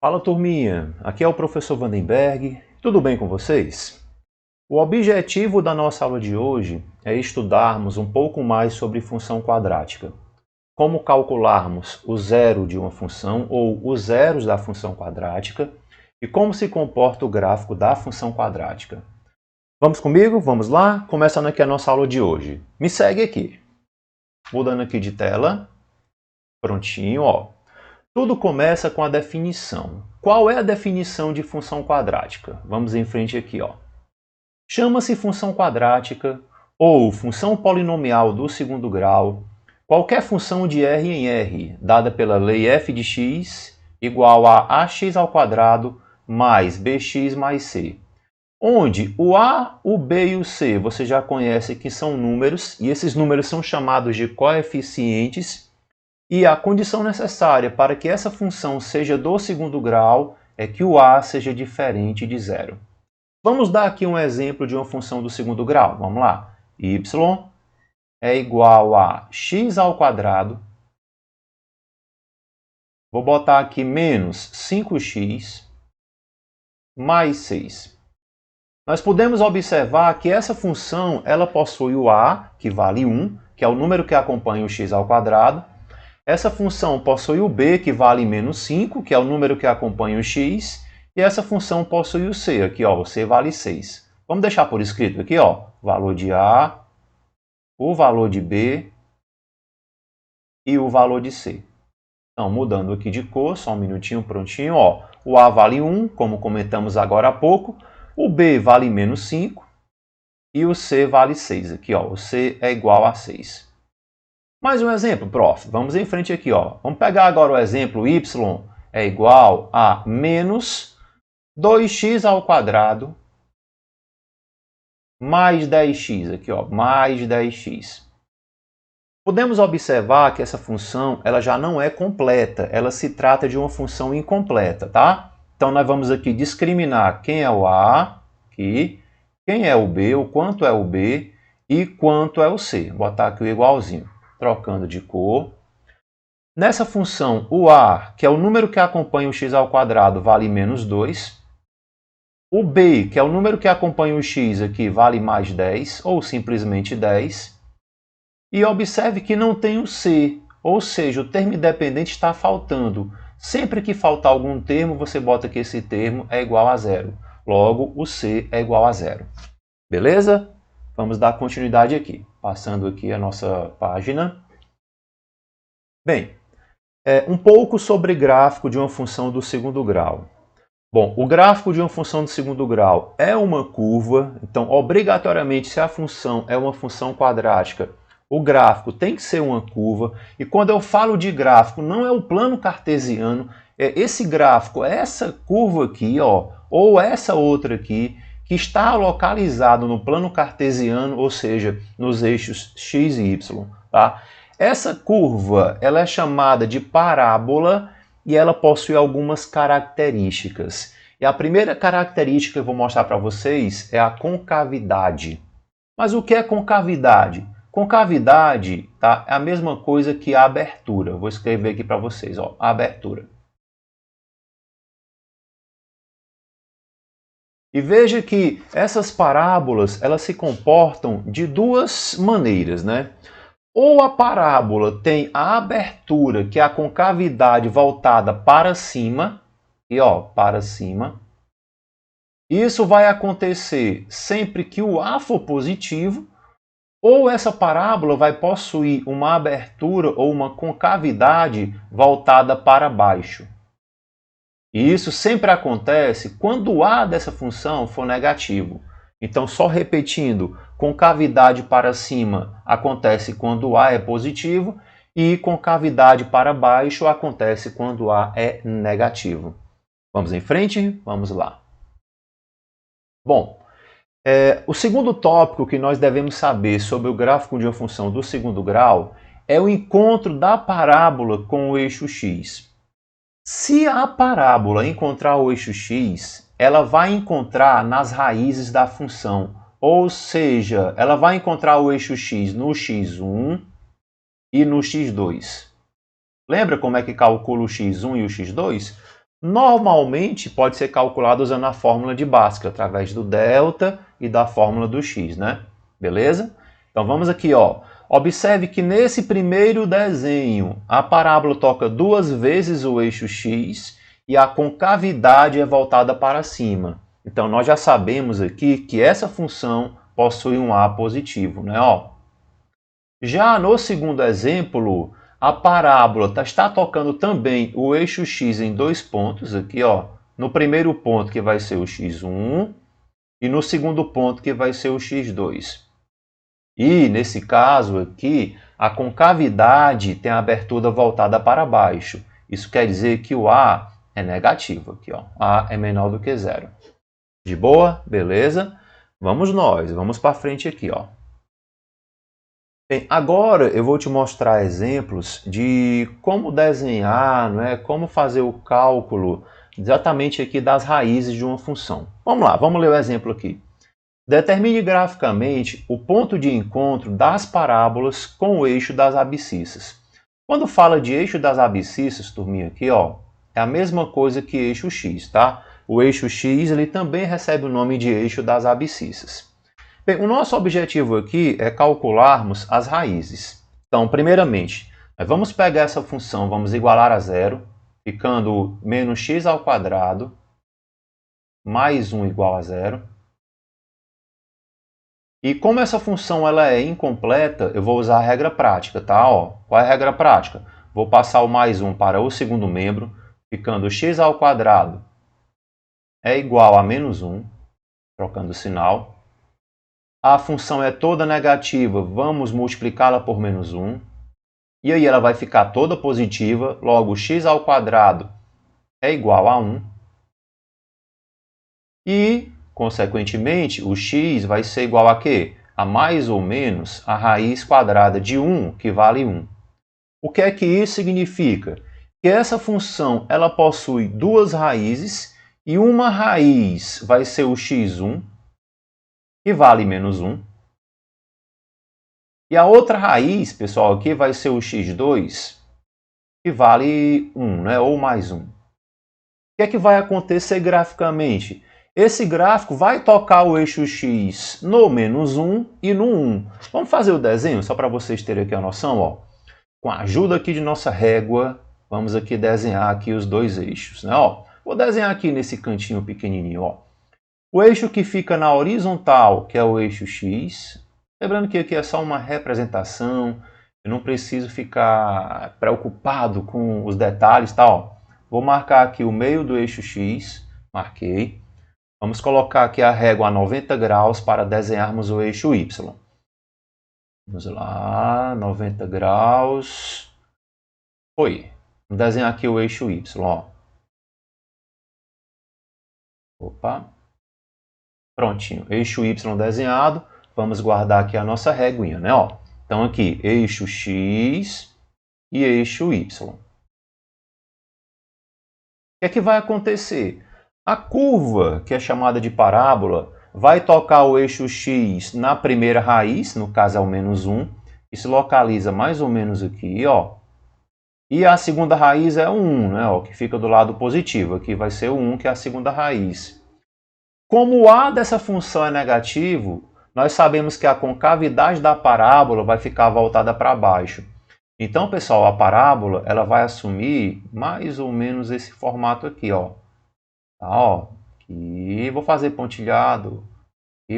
Fala turminha, aqui é o professor Vandenberg, tudo bem com vocês? O objetivo da nossa aula de hoje é estudarmos um pouco mais sobre função quadrática. Como calcularmos o zero de uma função ou os zeros da função quadrática e como se comporta o gráfico da função quadrática. Vamos comigo? Vamos lá? Começando aqui a nossa aula de hoje. Me segue aqui. Mudando aqui de tela. Prontinho, ó. Tudo começa com a definição. Qual é a definição de função quadrática? Vamos em frente aqui, ó. Chama-se função quadrática ou função polinomial do segundo grau qualquer função de R em R, dada pela lei f de x igual a ax ao quadrado mais bx mais c, onde o a, o b e o c você já conhece que são números, e esses números são chamados de coeficientes. E a condição necessária para que essa função seja do segundo grau é que o a seja diferente de zero. Vamos dar aqui um exemplo de uma função do segundo grau. Vamos lá. Y é igual a x ao quadrado. Vou botar aqui menos 5x mais 6. Nós podemos observar que essa função ela possui o a, que vale 1, que é o número que acompanha o x ao quadrado. Essa função possui o b, que vale menos 5, que é o número que acompanha o x. E essa função possui o c, aqui ó, o c vale 6. Vamos deixar por escrito aqui, ó, o valor de a, o valor de b e o valor de c. Então, mudando aqui de cor, só um minutinho, prontinho, ó. O a vale 1, como comentamos agora há pouco. O b vale menos 5 e o c vale 6. Aqui, ó, o c é igual a 6. Mais um exemplo, prof. Vamos em frente aqui, ó. Vamos pegar agora o exemplo y é igual a menos 2x ao quadrado mais 10x. Aqui, ó, mais 10x. Podemos observar que essa função ela já não é completa. Ela se trata de uma função incompleta, tá? Então, nós vamos aqui discriminar quem é o a, aqui, quem é o b, o quanto é o b e quanto é o c. Vou botar aqui o igualzinho. Trocando de cor. Nessa função, o a, que é o número que acompanha o x ao quadrado, vale menos 2. O b, que é o número que acompanha o x aqui, vale mais 10, ou simplesmente 10. E observe que não tem o c, ou seja, o termo independente está faltando. Sempre que faltar algum termo, você bota que esse termo é igual a zero. Logo, o c é igual a zero. Beleza? Vamos dar continuidade aqui. Passando aqui a nossa página. Bem, um pouco sobre gráfico de uma função do segundo grau. Bom, o gráfico de uma função do segundo grau é uma curva, então, obrigatoriamente, se a função é uma função quadrática, o gráfico tem que ser uma curva. E quando eu falo de gráfico, não é o plano cartesiano, é esse gráfico, é essa curva aqui, ó, ou essa outra aqui, que está localizado no plano cartesiano, ou seja, nos eixos x e y. Tá? Essa curva ela é chamada de parábola e ela possui algumas características. E a primeira característica que eu vou mostrar para vocês é a concavidade. Mas o que é concavidade? Concavidade, tá, é a mesma coisa que a abertura. Vou escrever aqui para vocês, ó, a abertura. E veja que essas parábolas elas se comportam de duas maneiras, né? Ou a parábola tem a abertura, que é a concavidade voltada para cima, e ó, para cima. Isso vai acontecer sempre que o A for positivo, ou essa parábola vai possuir uma abertura ou uma concavidade voltada para baixo. E isso sempre acontece quando o a dessa função for negativo. Então, só repetindo, concavidade para cima acontece quando o a é positivo e concavidade para baixo acontece quando o a é negativo. Vamos em frente? Vamos lá. Bom, o segundo tópico que nós devemos saber sobre o gráfico de uma função do segundo grau é o encontro da parábola com o eixo x. Se a parábola encontrar o eixo x, ela vai encontrar nas raízes da função. Ou seja, ela vai encontrar o eixo x no x1 e no x2. Lembra como é que calcula o x1 e o x2? Normalmente pode ser calculado usando a fórmula de Bhaskara, através do delta e da fórmula do x, né? Beleza? Então vamos aqui, ó. Observe que nesse primeiro desenho, a parábola toca 2 vezes o eixo x e a concavidade é voltada para cima. Então nós já sabemos aqui que essa função possui um A positivo, né? Ó. Já no segundo exemplo, a parábola está tocando também o eixo x em 2 pontos, aqui, ó. No primeiro ponto, que vai ser o x1, e no segundo ponto, que vai ser o x2. E, nesse caso aqui, a concavidade tem a abertura voltada para baixo. Isso quer dizer que o A é negativo, aqui, ó. A é menor do que 0. De boa? Beleza? Vamos nós, vamos para frente aqui, ó. Bem, agora eu vou te mostrar exemplos de como desenhar, como fazer o cálculo exatamente aqui das raízes de uma função. Vamos lá, vamos ler o exemplo aqui. Determine graficamente o ponto de encontro das parábolas com o eixo das abscissas. Quando fala de eixo das abscissas, turminha, aqui, ó, é a mesma coisa que eixo x, tá? O eixo x ele também recebe o nome de eixo das abscissas. Bem, o nosso objetivo aqui é calcularmos as raízes. Então, primeiramente, vamos pegar essa função, vamos igualar a 0, ficando menos x ao quadrado mais 1 igual a 0. E como essa função ela é incompleta, eu vou usar a regra prática, tá? Ó, qual é a regra prática? Vou passar o mais 1 para o segundo membro, ficando x ao quadrado é igual a menos 1, trocando o sinal. A função é toda negativa, vamos multiplicá-la por menos 1. E aí ela vai ficar toda positiva, logo x ao quadrado é igual a 1. E, consequentemente, o x vai ser igual a quê? A mais ou menos a raiz quadrada de 1, que vale 1. O que é que isso significa? Que essa função ela possui 2 raízes, e uma raiz vai ser o x1, que vale menos 1. E a outra raiz, pessoal, aqui vai ser o x2, que vale 1, né? Ou mais 1. O que é que vai acontecer graficamente? Esse gráfico vai tocar o eixo x no menos 1 e no 1. Vamos fazer o desenho, só para vocês terem aqui a noção. Ó. Com a ajuda aqui de nossa régua, vamos aqui desenhar aqui os 2 eixos. Né? Ó, vou desenhar aqui nesse cantinho pequenininho. Ó. O eixo que fica na horizontal, que é o eixo x. Lembrando que aqui é só uma representação, eu não preciso ficar preocupado com os detalhes. Tá? Ó. Vou marcar aqui o meio do eixo x, marquei. Vamos colocar aqui a régua a 90 graus para desenharmos o eixo y. Vamos lá, 90 graus. Foi. Vamos desenhar aqui o eixo y. Ó. Opa. Prontinho. Eixo y desenhado. Vamos guardar aqui a nossa réguinha, né? Ó. Então aqui, eixo x e eixo y. O que é que vai acontecer? A curva, que é chamada de parábola, vai tocar o eixo x na primeira raiz, no caso é o menos 1, que se localiza mais ou menos aqui, ó. E a segunda raiz é o 1, né, ó, que fica do lado positivo. Aqui vai ser o 1, que é a segunda raiz. Como o a dessa função é negativo, nós sabemos que a concavidade da parábola vai ficar voltada para baixo. Então, pessoal, a parábola ela vai assumir mais ou menos esse formato aqui, ó. Tá, ó. E vou fazer pontilhado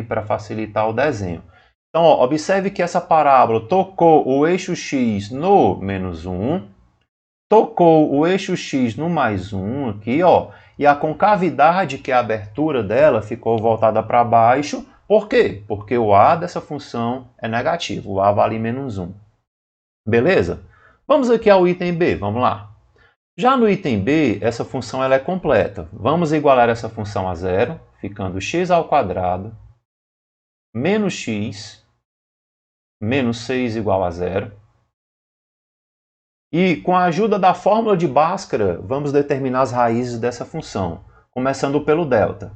para facilitar o desenho. Então, ó, observe que essa parábola tocou o eixo x no menos 1, tocou o eixo x no mais 1 aqui, ó, e a concavidade, que é a abertura dela, ficou voltada para baixo. Por quê? Porque o a dessa função é negativo, o a vale menos 1. Beleza? Vamos aqui ao item B, vamos lá. Já no item B, essa função ela é completa. Vamos igualar essa função a 0, ficando x ao quadrado menos x menos 6 igual a 0. E com a ajuda da fórmula de Bhaskara, vamos determinar as raízes dessa função, começando pelo delta.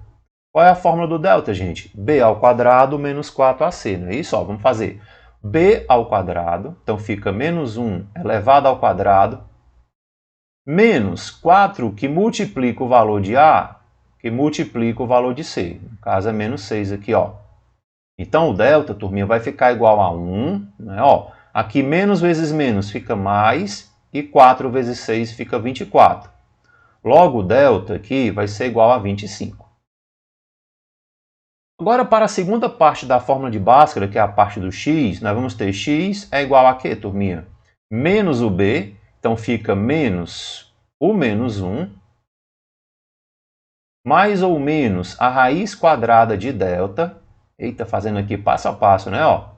Qual é a fórmula do delta, gente? B ao quadrado menos 4ac, não é isso? Ó, vamos fazer b ao quadrado, então fica menos 1 elevado ao quadrado menos 4 que multiplica o valor de A, que multiplica o valor de C. No caso é menos 6 aqui, ó. Então o delta, turminha, vai ficar igual a 1, né? Ó, aqui menos vezes menos fica mais, e 4 vezes 6 fica 24. Logo o delta aqui vai ser igual a 25. Agora para a segunda parte da fórmula de Bhaskara, que é a parte do x, nós vamos ter x é igual a quê, turminha? Menos o b, então fica menos o menos 1, mais ou menos a raiz quadrada de delta, eita, fazendo aqui passo a passo, né? Ó,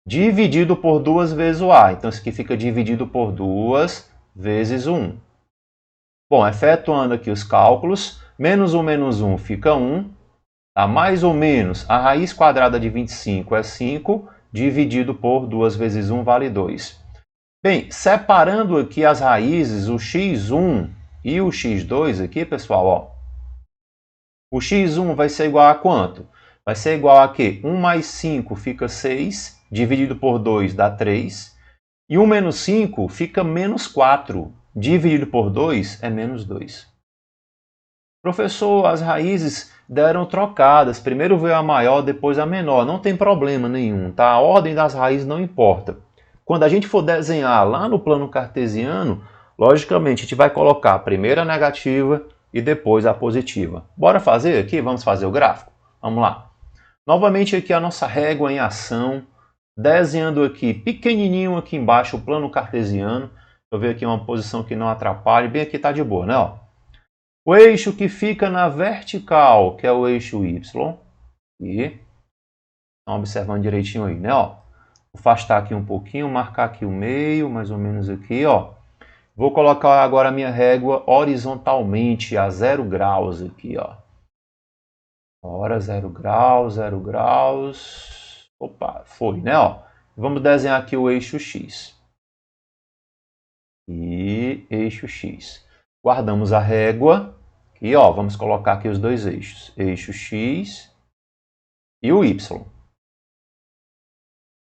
dividido por 2 vezes o a. Então isso aqui fica dividido por 2 vezes 1. Bom, efetuando aqui os cálculos, menos o menos 1 fica 1, tá? Mais ou menos a raiz quadrada de 25 é 5, dividido por 2 vezes 1 vale 2. Bem, separando aqui as raízes, o x1 e o x2 aqui, pessoal, ó, o x1 vai ser igual a quanto? Vai ser igual a quê? 1 mais 5 fica 6, dividido por 2 dá 3. E 1 menos 5 fica menos 4, dividido por 2 é menos 2. Professor, as raízes deram trocadas. Primeiro veio a maior, depois a menor. Não tem problema nenhum, tá? A ordem das raízes não importa. Quando a gente for desenhar lá no plano cartesiano, logicamente a gente vai colocar a primeira negativa e depois a positiva. Bora fazer aqui? Vamos fazer o gráfico? Vamos lá. Novamente aqui a nossa régua em ação, desenhando aqui pequenininho aqui embaixo o plano cartesiano. Eu ver aqui uma posição que não atrapalhe, bem aqui está de boa, né? Ó. O eixo que fica na vertical, que é o eixo Y, e estão observando direitinho aí, né? Ó. Vou afastar aqui um pouquinho, marcar aqui o meio, mais ou menos aqui, ó. Vou colocar agora a minha régua horizontalmente a 0 graus aqui, ó. Ora, 0 graus, 0 graus. Opa, foi, né? Ó. Vamos desenhar aqui o eixo X. E eixo X. Guardamos a régua. E ó, vamos colocar aqui os dois eixos. Eixo X e o Y.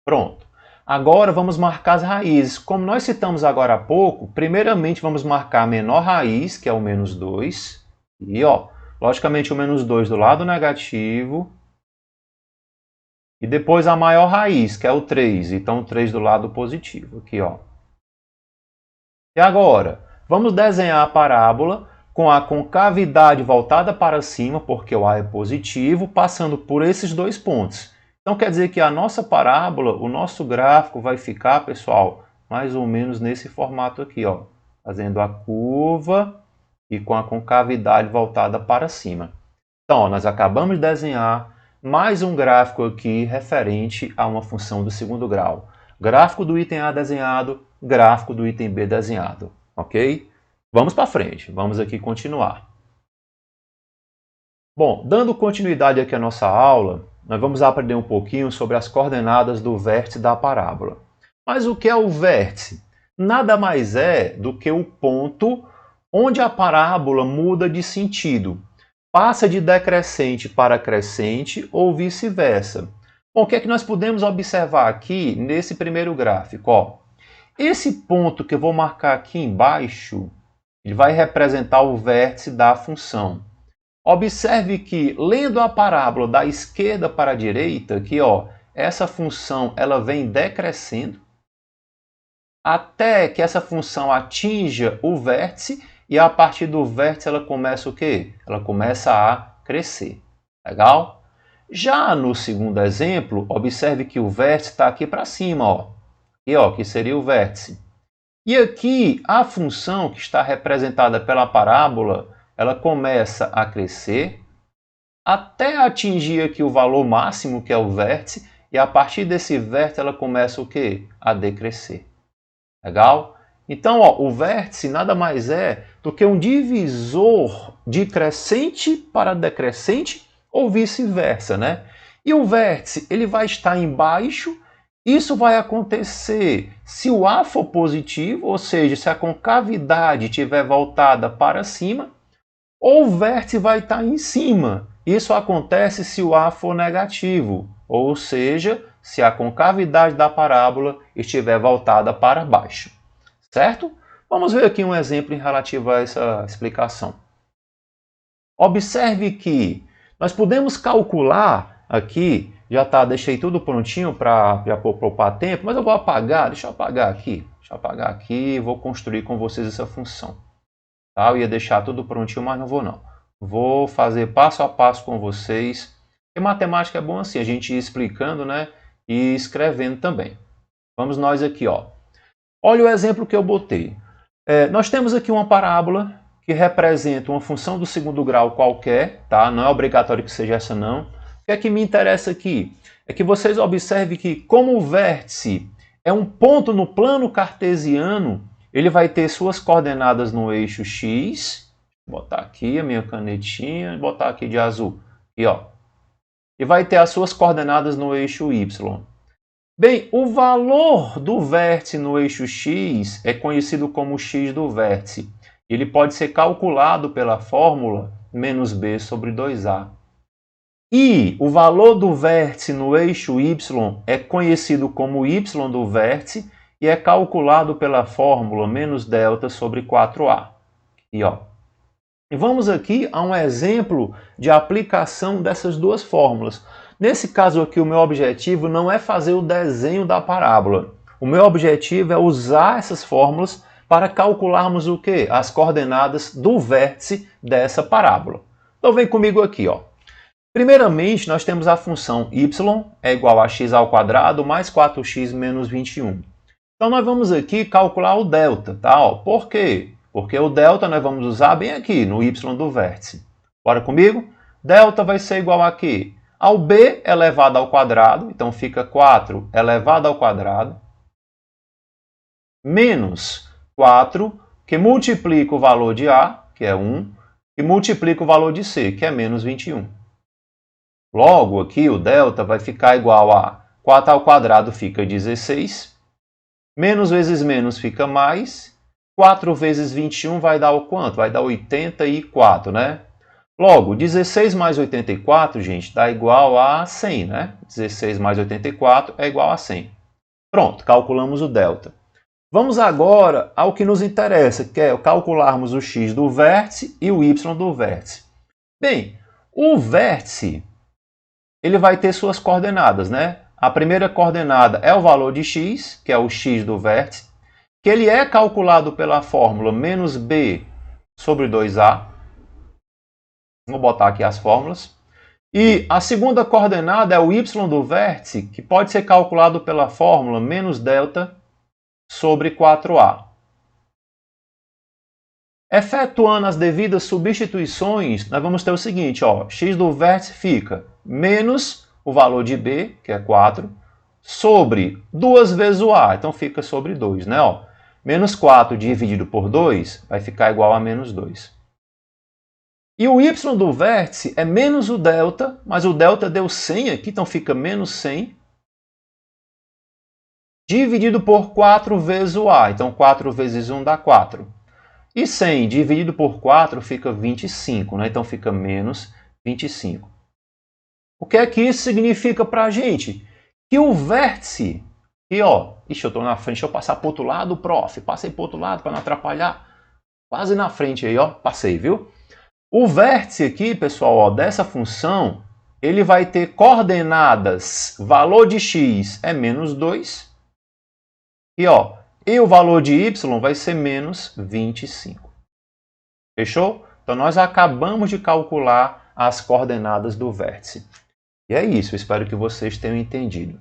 Pronto. Agora vamos marcar as raízes. Como nós citamos agora há pouco, primeiramente vamos marcar a menor raiz, que é o menos 2. E ó, logicamente o menos 2 do lado negativo. E depois a maior raiz, que é o 3. Então o 3 do lado positivo. Aqui, ó. E agora, vamos desenhar a parábola com a concavidade voltada para cima, porque o A é positivo, passando por esses dois pontos. Então quer dizer que a nossa parábola, o nosso gráfico vai ficar, pessoal, mais ou menos nesse formato aqui, ó, fazendo a curva e com a concavidade voltada para cima. Então, ó, nós acabamos de desenhar mais um gráfico aqui referente a uma função do segundo grau. Gráfico do item A desenhado, gráfico do item B desenhado, ok? Vamos para frente, vamos aqui continuar. Bom, dando continuidade aqui à nossa aula, nós vamos aprender um pouquinho sobre as coordenadas do vértice da parábola. Mas o que é o vértice? Nada mais é do que o ponto onde a parábola muda de sentido. Passa de decrescente para crescente ou vice-versa. Bom, o que é que nós podemos observar aqui nesse primeiro gráfico? Ó, esse ponto que eu vou marcar aqui embaixo, ele vai representar o vértice da função. Observe que, lendo a parábola da esquerda para a direita, aqui, ó, essa função ela vem decrescendo até que essa função atinja o vértice e a partir do vértice ela começa o quê? Ela começa a crescer. Legal? Já no segundo exemplo, observe que o vértice está aqui para cima, ó. E ó, que seria o vértice. E aqui a função que está representada pela parábola, ela começa a crescer até atingir aqui o valor máximo, que é o vértice, e a partir desse vértice ela começa o quê? A decrescer. Legal? Então, ó, o vértice nada mais é do que um divisor de crescente para decrescente ou vice-versa, né? E o vértice ele vai estar embaixo. Isso vai acontecer se o A for positivo, ou seja, se a concavidade estiver voltada para cima, ou o vértice vai estar em cima. Isso acontece se o A for negativo, ou seja, se a concavidade da parábola estiver voltada para baixo. Certo? Vamos ver aqui um exemplo em relativo a essa explicação. Observe que nós podemos calcular aqui, deixei tudo prontinho para poupar tempo, mas eu vou apagar, deixa eu apagar aqui e vou construir com vocês essa função. Tá? Eu ia deixar tudo prontinho, mas não vou não. Vou fazer passo a passo com vocês. E matemática é bom assim, a gente ir explicando, né, e escrevendo também. Vamos nós aqui, ó. Olha o exemplo que eu botei. Nós temos aqui uma parábola que representa uma função do segundo grau qualquer, tá? Não é obrigatório que seja essa não. O que é que me interessa aqui? É que vocês observem que como o vértice é um ponto no plano cartesiano, ele vai ter suas coordenadas no eixo x, vou botar aqui a minha canetinha, botar aqui de azul, e ó, e vai ter as suas coordenadas no eixo y. Bem, o valor do vértice no eixo x é conhecido como x do vértice. Ele pode ser calculado pela fórmula menos b sobre 2a. E o valor do vértice no eixo y é conhecido como y do vértice e é calculado pela fórmula menos delta sobre 4a. E vamos aqui a um exemplo de aplicação dessas duas fórmulas. Nesse caso aqui, o meu objetivo não é fazer o desenho da parábola. O meu objetivo é usar essas fórmulas para calcularmos o quê? As coordenadas do vértice dessa parábola. Então vem comigo aqui, ó. Primeiramente, nós temos a função y é igual a x ao quadrado mais 4x menos 21. Então nós vamos aqui calcular o delta, tá? Ó, por quê? Porque o delta nós vamos usar bem aqui no y do vértice. Bora comigo? Delta vai ser igual a quê? Ao b elevado ao quadrado, então fica 4 elevado ao quadrado, menos 4, que multiplica o valor de a, que é 1, e multiplica o valor de c, que é menos 21. Logo, aqui o delta vai ficar igual a 4 ao quadrado fica 16, menos vezes menos fica mais, 4 vezes 21 vai dar o quanto? Vai dar 84, né? Logo, 16 mais 84, gente, dá igual a 100, né? 16 mais 84 é igual a 100. Pronto, calculamos o delta. Vamos agora ao que nos interessa, que é calcularmos o x do vértice e o y do vértice. Bem, o vértice, ele vai ter suas coordenadas, né? A primeira coordenada é o valor de x, que é o x do vértice, que ele é calculado pela fórmula menos b sobre 2a. Vou botar aqui as fórmulas. E a segunda coordenada é o y do vértice, que pode ser calculado pela fórmula menos delta sobre 4a. Efetuando as devidas substituições, nós vamos ter o seguinte, ó, x do vértice fica menos o valor de b, que é 4, sobre 2 vezes o a, então fica sobre 2, né? Ó, menos 4 dividido por 2 vai ficar igual a menos 2. E o y do vértice é menos o delta, mas o delta deu 100 aqui, então fica menos 100, dividido por 4 vezes o a, então 4 vezes 1 dá 4. E 100 dividido por 4 fica 25, né? Então fica menos 25. O que é que isso significa para a gente? Que o vértice, e ó, ixi, eu estou na frente, deixa eu passar para o outro lado, prof. Passei para o outro lado para não atrapalhar. Quase na frente aí, ó, passei, viu? O vértice aqui, pessoal, ó, dessa função, ele vai ter coordenadas, valor de x é menos 2, e o valor de y vai ser menos 25. Fechou? Então nós acabamos de calcular as coordenadas do vértice. E é isso, espero que vocês tenham entendido.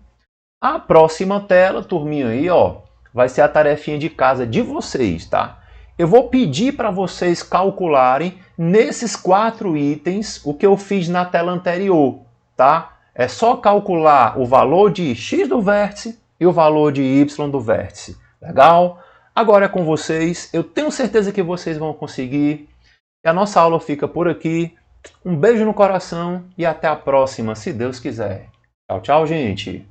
A próxima tela, turminha aí, ó, vai ser a tarefinha de casa de vocês, tá? Eu vou pedir para vocês calcularem nesses 4 itens o que eu fiz na tela anterior, tá? É só calcular o valor de x do vértice e o valor de y do vértice. Legal? Agora é com vocês. Eu tenho certeza que vocês vão conseguir. E a nossa aula fica por aqui. Um beijo no coração e até a próxima, se Deus quiser. Tchau, tchau, gente!